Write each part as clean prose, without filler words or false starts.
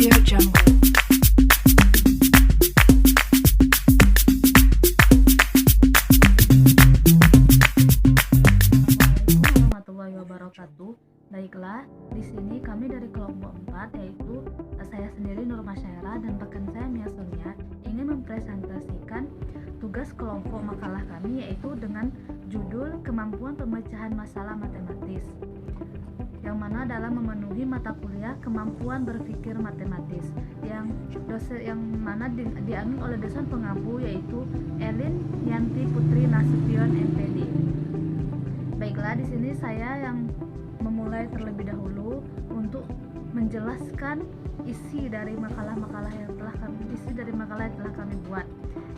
Audio Jungle. Assalamualaikum warahmatullahi wabarakatuh. Baiklah, di sini kami dari kelompok 4, yaitu saya sendiri Nur Masyairah dan rekan saya Mia Sonia, ingin mempresentasikan tugas kelompok makalah kami, yaitu dengan judul Kemampuan Pemecahan Masalah Matematis, yang mana dalam memenuhi mata kuliah Kemampuan Berpikir Matematis yang mana diambil oleh dosen pengampu, yaitu Elin Yanti Putri Nasution MPD. Baiklah, di sini saya yang memulai terlebih dahulu untuk menjelaskan isi dari makalah yang telah kami buat.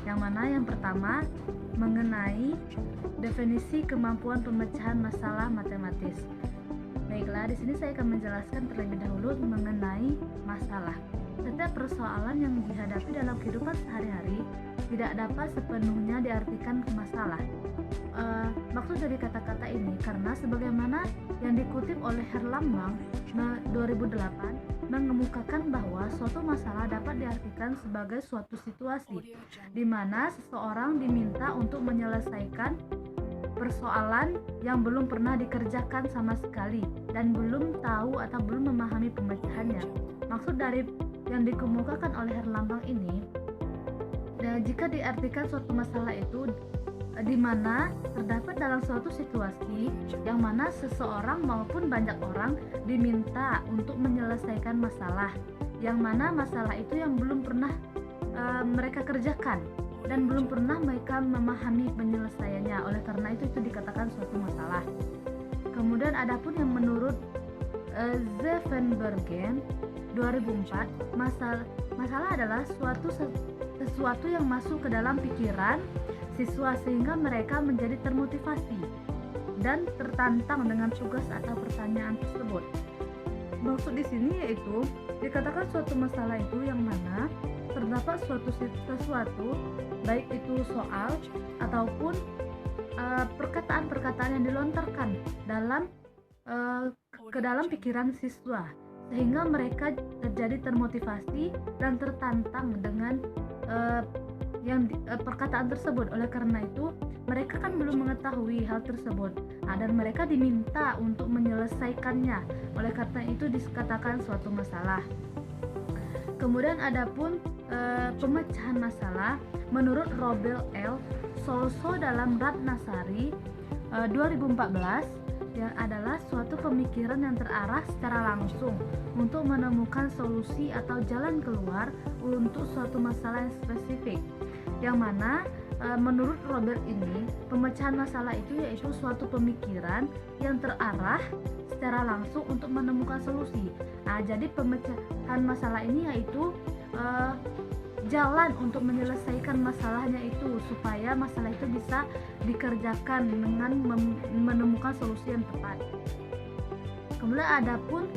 Yang mana yang pertama mengenai definisi kemampuan pemecahan masalah matematis. Baiklah, di sini saya akan menjelaskan terlebih dahulu mengenai masalah. Setiap persoalan yang dihadapi dalam kehidupan sehari-hari tidak dapat sepenuhnya diartikan masalah. Maksud dari kata-kata ini karena sebagaimana yang dikutip oleh Herlambang 2008 mengemukakan bahwa suatu masalah dapat diartikan sebagai suatu situasi di mana seseorang diminta untuk menyelesaikan persoalan yang belum pernah dikerjakan sama sekali dan belum tahu atau belum memahami pemecahannya. Maksud dari yang dikemukakan oleh Herlambang ini, jika diartikan suatu masalah itu di mana terdapat dalam suatu situasi yang mana seseorang maupun banyak orang diminta untuk menyelesaikan masalah, yang mana masalah itu yang belum pernah mereka kerjakan dan belum pernah mereka memahami penyelesaiannya. Oleh karena itu dikatakan suatu masalah. Kemudian adapun yang menurut Zevenbergen 2004, masalah adalah sesuatu yang masuk ke dalam pikiran siswa sehingga mereka menjadi termotivasi dan tertantang dengan tugas atau pertanyaan tersebut. Maksud di sini yaitu dikatakan suatu masalah itu yang mana terdapat sesuatu baik itu soal ataupun perkataan-perkataan yang dilontarkan ke dalam pikiran siswa sehingga mereka terjadi termotivasi dan tertantang dengan perkataan tersebut. Oleh karena itu mereka kan belum mengetahui hal tersebut, dan mereka diminta untuk menyelesaikannya. Oleh karena itu dikatakan suatu masalah. Kemudian adapun pemecahan masalah menurut Robert L. Solso dalam Ratnasari 2014 yang adalah suatu pemikiran yang terarah secara langsung untuk menemukan solusi atau jalan keluar untuk suatu masalah yang spesifik, yang mana menurut Robert ini pemecahan masalah itu yaitu suatu pemikiran yang terarah secara langsung untuk menemukan solusi. Jadi pemecahan masalah ini yaitu jalan untuk menyelesaikan masalahnya itu supaya masalah itu bisa dikerjakan dengan menemukan solusi yang tepat. Kemudian adapun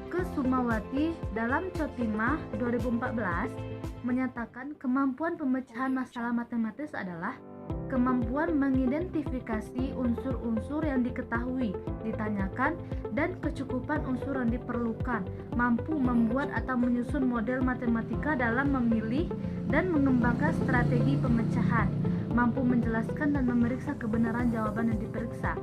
Kesumawati dalam Chotimah 2014 menyatakan kemampuan pemecahan masalah matematis adalah kemampuan mengidentifikasi unsur-unsur yang diketahui, ditanyakan, dan kecukupan unsur yang diperlukan, mampu membuat atau menyusun model matematika dalam memilih dan mengembangkan strategi pemecahan, mampu menjelaskan dan memeriksa kebenaran jawaban yang diperiksa.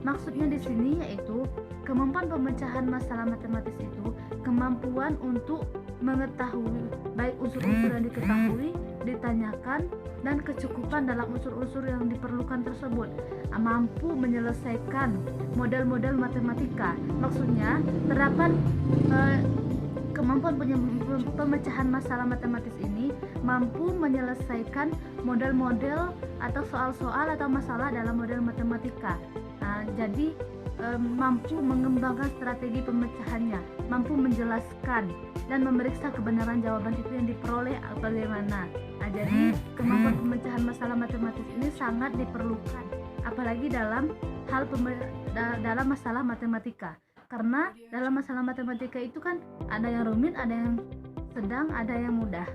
Maksudnya di sini yaitu kemampuan pemecahan masalah matematis itu kemampuan untuk mengetahui baik unsur-unsur yang diketahui, ditanyakan, dan kecukupan dalam unsur-unsur yang diperlukan tersebut, mampu menyelesaikan model-model matematika. Maksudnya terdapat kemampuan pemecahan masalah matematis ini mampu menyelesaikan model-model atau soal-soal atau masalah dalam model matematika. Jadi mampu mengembangkan strategi pemecahannya, mampu menjelaskan dan memeriksa kebenaran jawaban itu yang diperoleh bagaimana. Jadi kemampuan pemecahan masalah matematis ini sangat diperlukan, apalagi dalam dalam masalah matematika. Karena dalam masalah matematika itu kan ada yang rumit, ada yang sedang, ada yang mudah.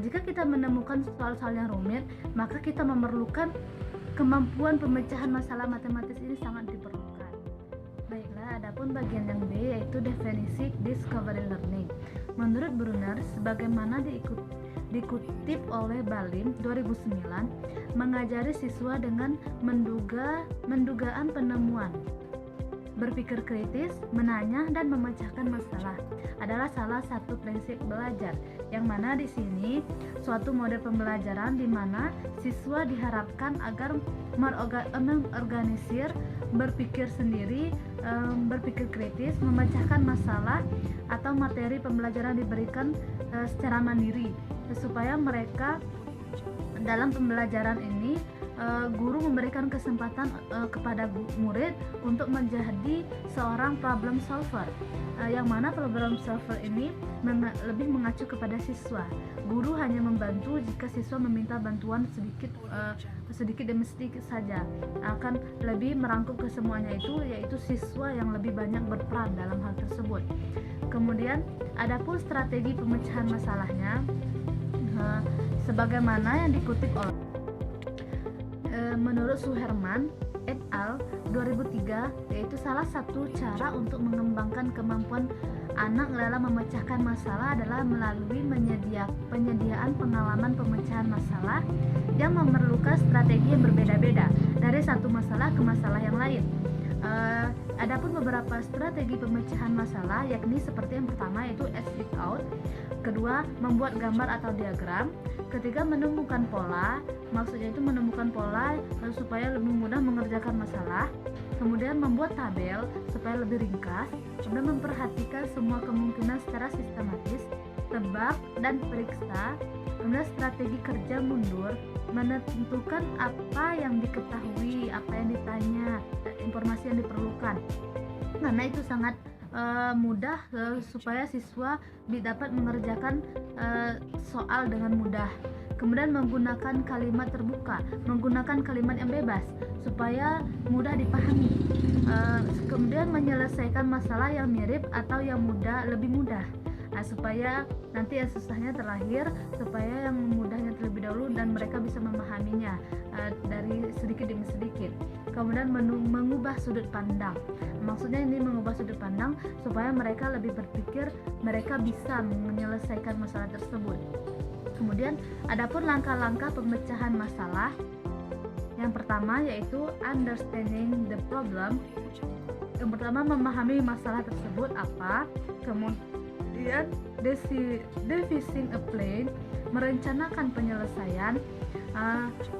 Jika kita menemukan soal-soal yang rumit, maka kita memerlukan kemampuan pemecahan masalah matematis ini sangat diperlukan. Baiklah, adapun bagian yang B yaitu definisi discovery learning. Menurut Brunner, sebagaimana dikutip oleh Balim 2009, mengajari siswa dengan mendugaan penemuan, berpikir kritis, menanya, dan memecahkan masalah adalah salah satu prinsip belajar, yang mana di sini suatu model pembelajaran di mana siswa diharapkan agar mengorganisir, berpikir sendiri, berpikir kritis, memecahkan masalah atau materi pembelajaran diberikan secara mandiri, supaya mereka dalam pembelajaran ini guru memberikan kesempatan kepada murid untuk menjadi seorang problem solver, yang mana problem solver ini lebih mengacu kepada siswa. Guru hanya membantu jika siswa meminta bantuan sedikit demi sedikit saja. Akan lebih merangkum ke semuanya itu, yaitu siswa yang lebih banyak berperan dalam hal tersebut. Kemudian adapun strategi pemecahan masalahnya, sebagaimana yang dikutip oleh menurut Suherman et al. 2003, yaitu salah satu cara untuk mengembangkan kemampuan anak dalam memecahkan masalah adalah melalui penyediaan pengalaman pemecahan masalah yang memerlukan strategi yang berbeda-beda dari satu masalah ke masalah yang lain. Adapun beberapa strategi pemecahan masalah, yakni seperti yang pertama yaitu ask it out, kedua membuat gambar atau diagram, ketiga menemukan pola, maksudnya itu menemukan pola supaya lebih mudah mengerjakan masalah, kemudian membuat tabel supaya lebih ringkas, kemudian memperhatikan semua kemungkinan secara sistematis, tebak dan periksa, kemudian strategi kerja mundur, menentukan apa yang diketahui, apa yang ditanya, informasi yang diperlukan, karena itu sangat mudah supaya siswa dapat mengerjakan soal dengan mudah. Kemudian menggunakan kalimat terbuka, menggunakan kalimat yang bebas supaya mudah dipahami. Kemudian menyelesaikan masalah yang mirip atau yang lebih mudah, supaya nanti yang susahnya terakhir, supaya yang mudahnya terlebih dahulu dan mereka bisa memahaminya dari sedikit demi sedikit. Kemudian mengubah sudut pandang, maksudnya ini mengubah sudut pandang supaya mereka lebih berpikir mereka bisa menyelesaikan masalah tersebut. Kemudian adapun langkah-langkah pemecahan masalah, yang pertama yaitu understanding the problem. Yang pertama memahami masalah tersebut apa, kemudian devising a plan, merencanakan penyelesaian.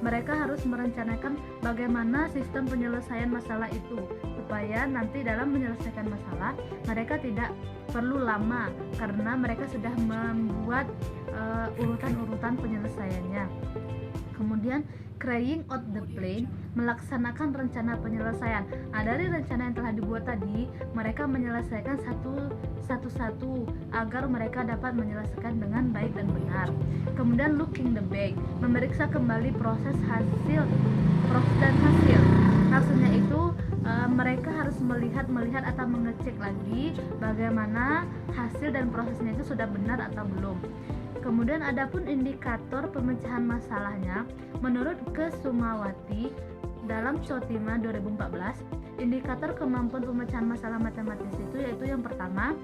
Mereka harus merencanakan bagaimana sistem penyelesaian masalah itu, supaya nanti dalam menyelesaikan masalah mereka tidak perlu lama karena mereka sudah membuat urutan-urutan penyelesaiannya. Kemudian carrying out the plan, melaksanakan rencana penyelesaian. Dari rencana yang telah dibuat tadi, mereka menyelesaikan satu-satu agar mereka dapat menyelesaikan dengan baik dan benar. Kemudian looking the back, memeriksa kembali proses dan hasil. Maksudnya itu mereka harus melihat atau mengecek lagi bagaimana hasil dan prosesnya itu sudah benar atau belum. Kemudian adapun indikator pemecahan masalahnya, menurut Kesumawati dalam Chotima 2014, indikator kemampuan pemecahan masalah matematis itu yaitu yang pertama,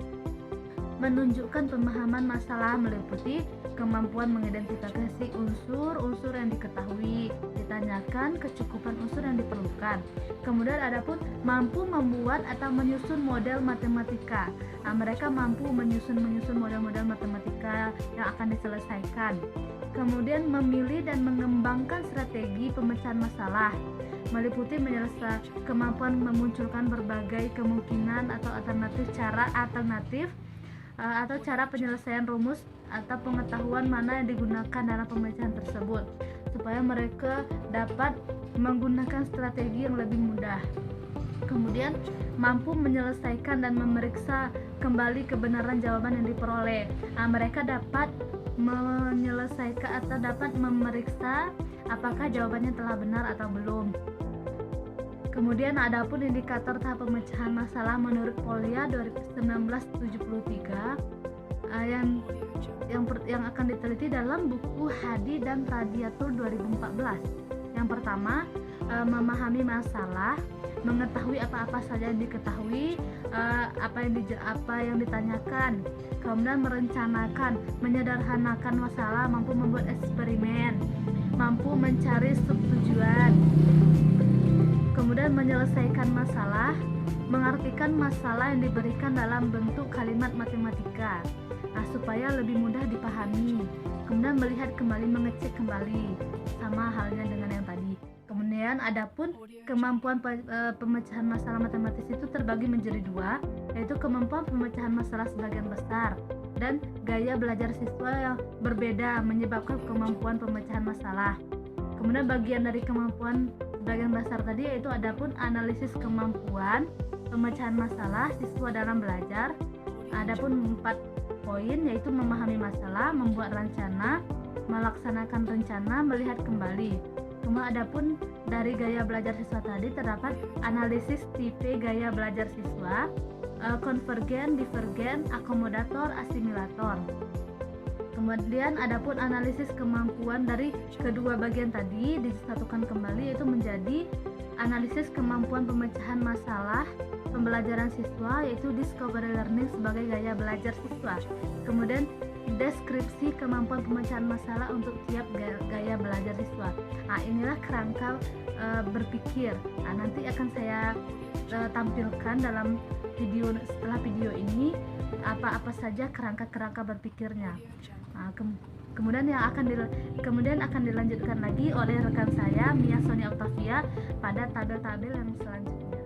menunjukkan pemahaman masalah meliputi kemampuan mengidentifikasi unsur-unsur yang diketahui, ditanyakan kecukupan unsur yang diperlukan. Kemudian adapun mampu membuat atau menyusun model matematika. Mereka mampu menyusun model-model matematika yang akan diselesaikan. Kemudian memilih dan mengembangkan strategi pemecahan masalah, meliputi menyelesaikan kemampuan memunculkan berbagai kemungkinan atau alternatif atau cara penyelesaian rumus atau pengetahuan mana yang digunakan dalam pemecahan tersebut, supaya mereka dapat menggunakan strategi yang lebih mudah. Kemudian mampu menyelesaikan dan memeriksa kembali kebenaran jawaban yang diperoleh. Mereka dapat menyelesaikan atau dapat memeriksa apakah jawabannya telah benar atau belum. Kemudian adapun indikator tahap pemecahan masalah menurut Polya 1973 yang akan diteliti dalam buku Hadi dan Radiatul 2014. Yang pertama, memahami masalah, mengetahui apa-apa saja yang diketahui, apa yang ditanyakan, kemudian merencanakan, menyederhanakan masalah, mampu membuat eksperimen, mampu mencari subtujuan, kemudian menyelesaikan masalah, mengartikan masalah yang diberikan dalam bentuk kalimat matematika, supaya lebih mudah dipahami, kemudian melihat kembali, mengecek kembali, sama halnya dengan yang tadi. Kemudian adapun kemampuan pemecahan masalah matematis itu terbagi menjadi dua, yaitu kemampuan pemecahan masalah sebagian besar dan gaya belajar siswa yang berbeda menyebabkan kemampuan pemecahan masalah. Kemudian bagian dari kemampuan sebagian besar tadi yaitu adapun analisis kemampuan pemecahan masalah siswa dalam belajar. Adapun 4 poin yaitu memahami masalah, membuat rencana, melaksanakan rencana, melihat kembali. Kemudian adapun dari gaya belajar siswa tadi terdapat analisis tipe gaya belajar siswa, konvergen, divergen, akomodator, asimilator. Kemudian adapun analisis kemampuan dari kedua bagian tadi disatukan kembali yaitu menjadi analisis kemampuan pemecahan masalah pembelajaran siswa, yaitu discovery learning sebagai gaya belajar siswa. Kemudian deskripsi kemampuan pemecahan masalah untuk tiap gaya belajar siswa. Inilah kerangka berpikir. Nanti akan saya tampilkan dalam video, setelah video ini apa saja kerangka-kerangka berpikirnya. Kemudian akan dilanjutkan lagi oleh rekan saya Mia Sonia Octavia pada tabel-tabel yang selanjutnya.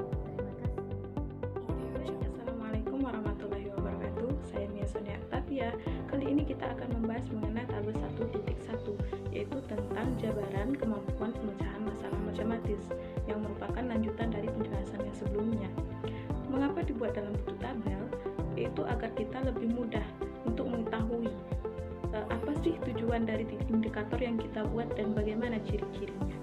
Assalamualaikum warahmatullahi wabarakatuh. Saya Mia Sonia Octavia. Kali ini kita akan membahas mengenai tabel 1.1, yaitu tentang jabaran kemampuan pemecahan masalah matematis yang merupakan lanjutan dari penjelasan yang sebelumnya. Mengapa dibuat dalam bentuk tabel? Yaitu agar kita lebih mudah untuk mengetahui apa sih tujuan dari indikator yang kita buat dan bagaimana ciri-cirinya.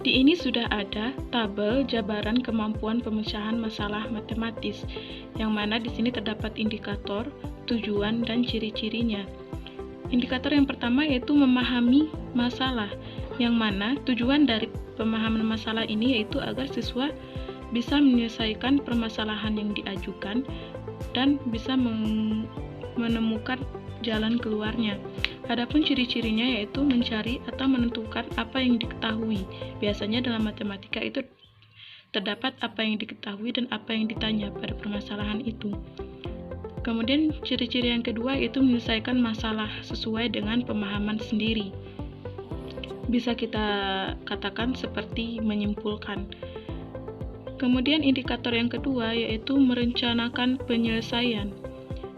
Di ini sudah ada tabel jabaran kemampuan pemecahan masalah matematis, yang mana di sini terdapat indikator, tujuan, dan ciri-cirinya. Indikator yang pertama yaitu memahami masalah, yang mana tujuan dari pemahaman masalah ini yaitu agar siswa bisa menyelesaikan permasalahan yang diajukan dan bisa menemukan jalan keluarnya. Adapun ciri-cirinya yaitu mencari atau menentukan apa yang diketahui. Biasanya dalam matematika itu terdapat apa yang diketahui dan apa yang ditanya pada permasalahan itu. Kemudian ciri-ciri yang kedua yaitu menyelesaikan masalah sesuai dengan pemahaman sendiri. Bisa kita katakan seperti menyimpulkan. Kemudian indikator yang kedua yaitu merencanakan penyelesaian,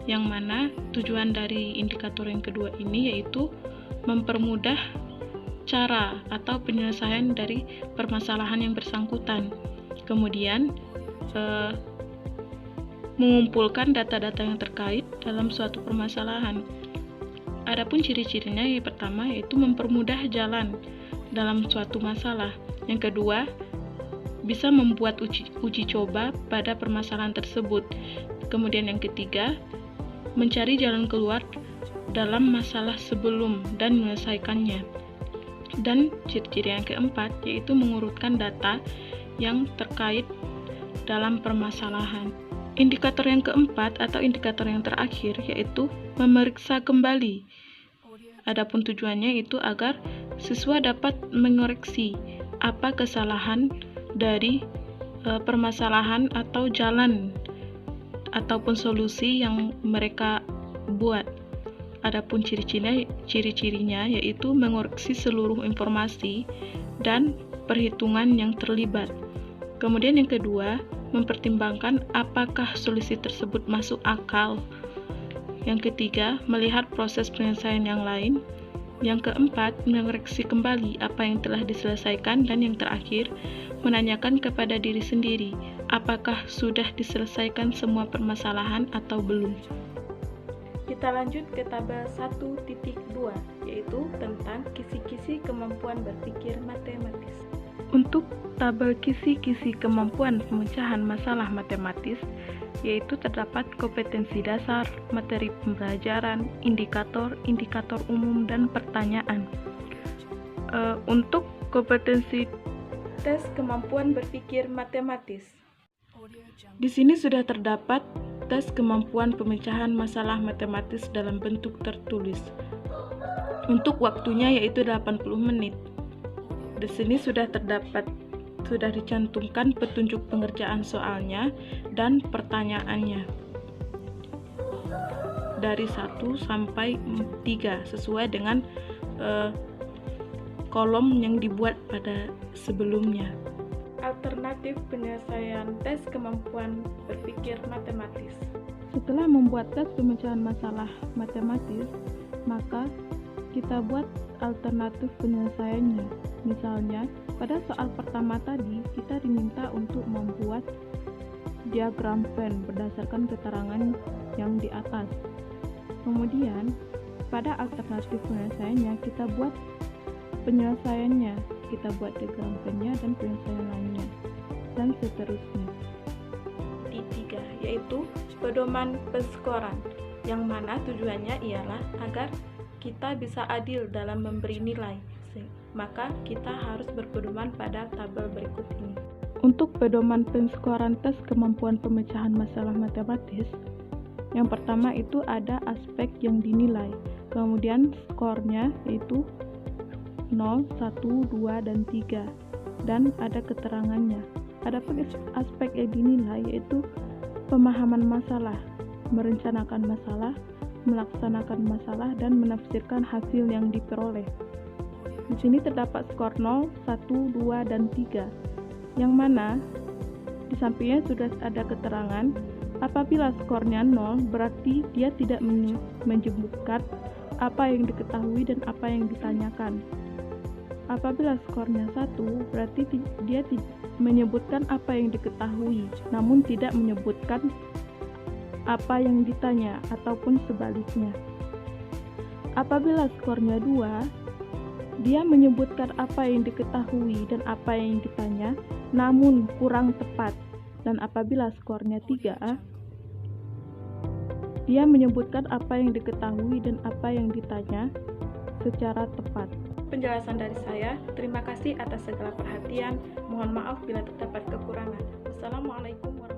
yang mana tujuan dari indikator yang kedua ini yaitu mempermudah cara atau penyelesaian dari permasalahan yang bersangkutan. Kemudian mengumpulkan data-data yang terkait dalam suatu permasalahan. Adapun ciri-cirinya yang pertama yaitu mempermudah jalan dalam suatu masalah. Yang kedua, bisa membuat uji coba pada permasalahan tersebut. Kemudian yang ketiga, mencari jalan keluar dalam masalah sebelum dan menyelesaikannya. Dan ciri-ciri yang keempat yaitu mengurutkan data yang terkait dalam permasalahan. Indikator yang keempat atau indikator yang terakhir yaitu memeriksa kembali. Adapun tujuannya itu agar siswa dapat mengoreksi apa kesalahan dari permasalahan atau jalan ataupun solusi yang mereka buat. Adapun ciri-cirinya yaitu mengoreksi seluruh informasi dan perhitungan yang terlibat. Kemudian yang kedua, mempertimbangkan apakah solusi tersebut masuk akal. Yang ketiga, melihat proses penyelesaian yang lain. Yang keempat, mengoreksi kembali apa yang telah diselesaikan. Dan yang terakhir, menanyakan kepada diri sendiri, apakah sudah diselesaikan semua permasalahan atau belum. Kita lanjut ke tabel 1.2, yaitu tentang kisi-kisi kemampuan berpikir matematis. Untuk tabel kisi-kisi kemampuan pemecahan masalah matematis, yaitu terdapat kompetensi dasar, materi pembelajaran, indikator, indikator umum, dan pertanyaan. Untuk kompetensi tes kemampuan berpikir matematis. Di sini sudah terdapat tes kemampuan pemecahan masalah matematis dalam bentuk tertulis. Untuk waktunya yaitu 80 menit. Di sini sudah dicantumkan petunjuk pengerjaan soalnya dan pertanyaannya. Dari 1 sampai 3 sesuai dengan kolom yang dibuat pada sebelumnya. Alternatif penyelesaian tes kemampuan berpikir matematis. Setelah membuat tes pemecahan masalah matematis, maka kita buat alternatif penyelesaiannya. Misalnya, pada soal pertama tadi, kita diminta untuk membuat diagram Venn berdasarkan keterangan yang di atas. Kemudian, pada alternatif penyelesaiannya, kita buat penyelesaiannya. Kita buat diagram Venn-nya dan penyelesaian lainnya, dan seterusnya. Di 3, yaitu pedoman penskoran, yang mana tujuannya ialah agar kita bisa adil dalam memberi nilai. Maka kita harus berpedoman pada tabel berikut ini. Untuk pedoman penskoran tes kemampuan pemecahan masalah matematis, yang pertama itu ada aspek yang dinilai, kemudian skornya yaitu 0, 1, 2, dan 3, dan ada keterangannya. Adapun aspek yang dinilai yaitu pemahaman masalah, merencanakan masalah, melaksanakan masalah, dan menafsirkan hasil yang diperoleh. Di sini terdapat skor 0, 1, 2, dan 3, yang mana di sampingnya sudah ada keterangan. Apabila skornya 0, berarti dia tidak menyebutkan apa yang diketahui dan apa yang ditanyakan. Apabila skornya 1, berarti dia menyebutkan apa yang diketahui, namun tidak menyebutkan apa yang ditanya, ataupun sebaliknya. Apabila skornya 2, dia menyebutkan apa yang diketahui dan apa yang ditanya, namun kurang tepat. Dan apabila skornya 3, dia menyebutkan apa yang diketahui dan apa yang ditanya secara tepat. Penjelasan dari saya, terima kasih atas segala perhatian. Mohon maaf bila terdapat kekurangan. Wassalamualaikum warahmatullahi wabarakatuh.